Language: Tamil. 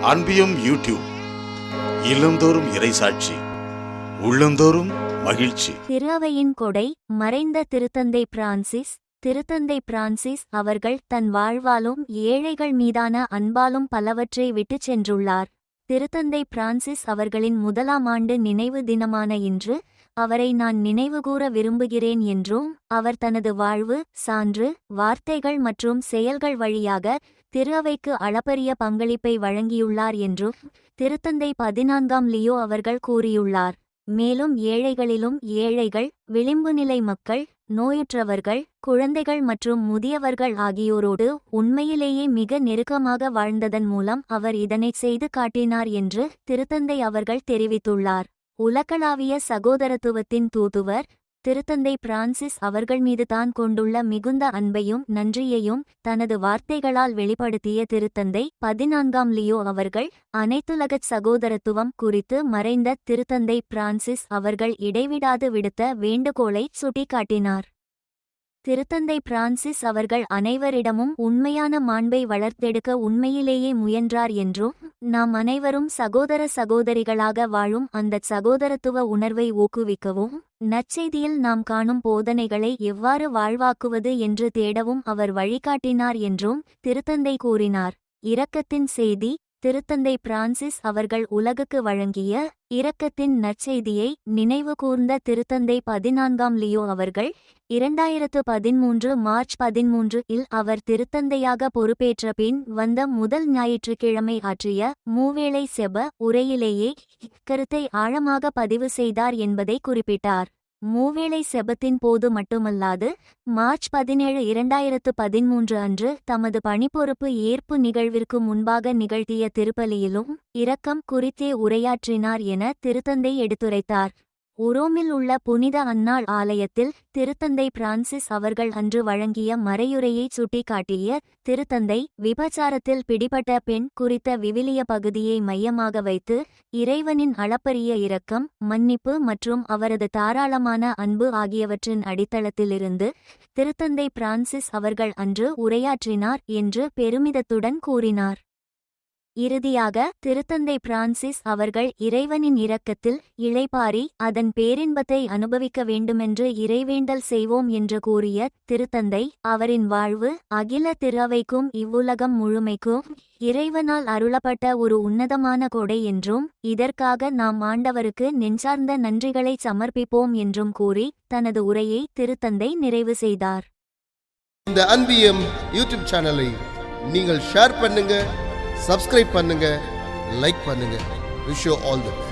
அன்பியும் யூடியூப் இல்லந்தோறும் இறைசாட்சி உள்ளந்தோறும் மகிழ்ச்சி. திருஅவையின் கொடை மறைந்த திருத்தந்தை பிரான்சிஸ் அவர்கள் தன் வாழ்வாலும் ஏழைகள் மீதான அன்பாலும் பலவற்றை விட்டுச் சென்றுள்ளார். திருத்தந்தை பிரான்சிஸ் அவர்களின் 1ஆம் ஆண்டு நினைவு தினமான இன்று அவரை நான் நினைவுகூர விரும்புகிறேன் என்றும், அவர் தனது வாழ்வு, சான்று, வார்த்தைகள் மற்றும் செயல்கள் வழியாக திருஅவைக்கு அளப்பரிய பங்களிப்பை வழங்கியுள்ளார் என்றும் திருத்தந்தை 14ஆம் லியோ அவர்கள் கூறியுள்ளார். மேலும் ஏழைகளிலும் ஏழைகள், விளிம்புநிலை மக்கள், நோயுற்றவர்கள், குழந்தைகள் மற்றும் முதியவர்கள் ஆகியோரோடு உண்மையிலேயே மிக நெருக்கமாக வாழ்ந்ததன் மூலம் அவர் இதனைச் செய்து காட்டினார் என்று திருத்தந்தை அவர்கள் தெரிவித்துள்ளார். உலகளாவிய சகோதரத்துவத்தின் தூதுவர் திருத்தந்தை பிரான்சிஸ் அவர்கள் மீது தான் கொண்டுள்ள மிகுந்த அன்பையும் நன்றியையும் தனது வார்த்தைகளால் வெளிப்படுத்திய திருத்தந்தை 14ஆம் லியோ அவர்கள் அனைத்துலகச் சகோதரத்துவம் குறித்து மறைந்த திருத்தந்தை பிரான்சிஸ் அவர்கள் இடைவிடாது விடுத்த வேண்டுகோளை சுட்டிக்காட்டினார். திருத்தந்தை பிரான்சிஸ் அவர்கள் அனைவரிடமும் உண்மையான மாண்பை வளர்த்தெடுக்க உண்மையிலேயே முயன்றார் என்றும், நாம் அனைவரும் சகோதர சகோதரிகளாக வாழும் அந்த சகோதரத்துவ உணர்வை ஊக்குவிக்கவும், நற்செய்தியில் நாம் காணும் போதனைகளை எவ்வாறு வாழ்வாக்குவது என்று தேடவும் அவர் வழிகாட்டினார் என்றும் திருத்தந்தை கூறினார். இரக்கத்தின் செய்தி திருத்தந்தை பிரான்சிஸ் அவர்கள் உலகுக்கு வழங்கிய இரக்கத்தின் நற்செய்தியை நினைவு கூர்ந்த திருத்தந்தை 14ஆம் லியோ அவர்கள் 2013 மார்ச் 13 இல் அவர் திருத்தந்தையாக பொறுப்பேற்ற பின் வந்த முதல் ஞாயிற்றுக்கிழமை ஆற்றிய மூவேளை செப உரையிலேயே இக்கருத்தை ஆழமாக பதிவு செய்தார் என்பதை குறிப்பிட்டார். மூவேளை செபத்தின் போது மட்டுமல்லாது மார்ச் 17, 2013 அன்று தமது பணிப்பொறுப்பு ஏற்பு நிகழ்விற்கு முன்பாக நிகழ்த்திய திருப்பலியிலும் இரக்கம் குறித்தே உரையாற்றினார் என திருத்தந்தை எடுத்துரைத்தார். உரோமில் உள்ள புனித அன்னாள் ஆலயத்தில் திருத்தந்தை பிரான்சிஸ் அவர்கள் அன்று வழங்கிய மறையுரையை சுட்டிக்காட்டிய திருத்தந்தை விபச்சாரத்தில் பிடிபட்ட பெண் குறித்த விவிலிய பகுதியை மையமாக வைத்து இறைவனின் அளப்பரிய இரக்கம், மன்னிப்பு மற்றும் அவரது தாராளமான அன்பு ஆகியவற்றின் அடித்தளத்திலிருந்து திருத்தந்தை பிரான்சிஸ் அவர்கள் அன்று உரையாற்றினார் என்று பெருமிதத்துடன் கூறினார். இறுதியாக திருத்தந்தை பிரான்சிஸ் அவர்கள் இறைவனின் இரக்கத்தில் இளைப்பாறி அதன் பேரின்பத்தை அனுபவிக்க வேண்டுமென்று இறைவேண்டல் செய்வோம் என்று கூறிய திருத்தந்தை அவரின் வாழ்வு அகில திருஅவைக்கும் இவ்வுலகம் முழுமைக்கும் இறைவனால் அருளப்பட்ட ஒரு உன்னதமான கொடை என்றும், இதற்காக நாம் ஆண்டவருக்கு நெஞ்சார்ந்த நன்றிகளை சமர்ப்பிப்போம் என்றும் கூறி தனது உரையை திருத்தந்தை நிறைவு செய்தார். இந்த அன்பியம் யூடியூப் சேனலை நீங்கள் ஷேர் பண்ணுங்க, சப்ஸ்கிரைப் பண்ணுங்க, லைக் பண்ணுங்க. Wish you all the best.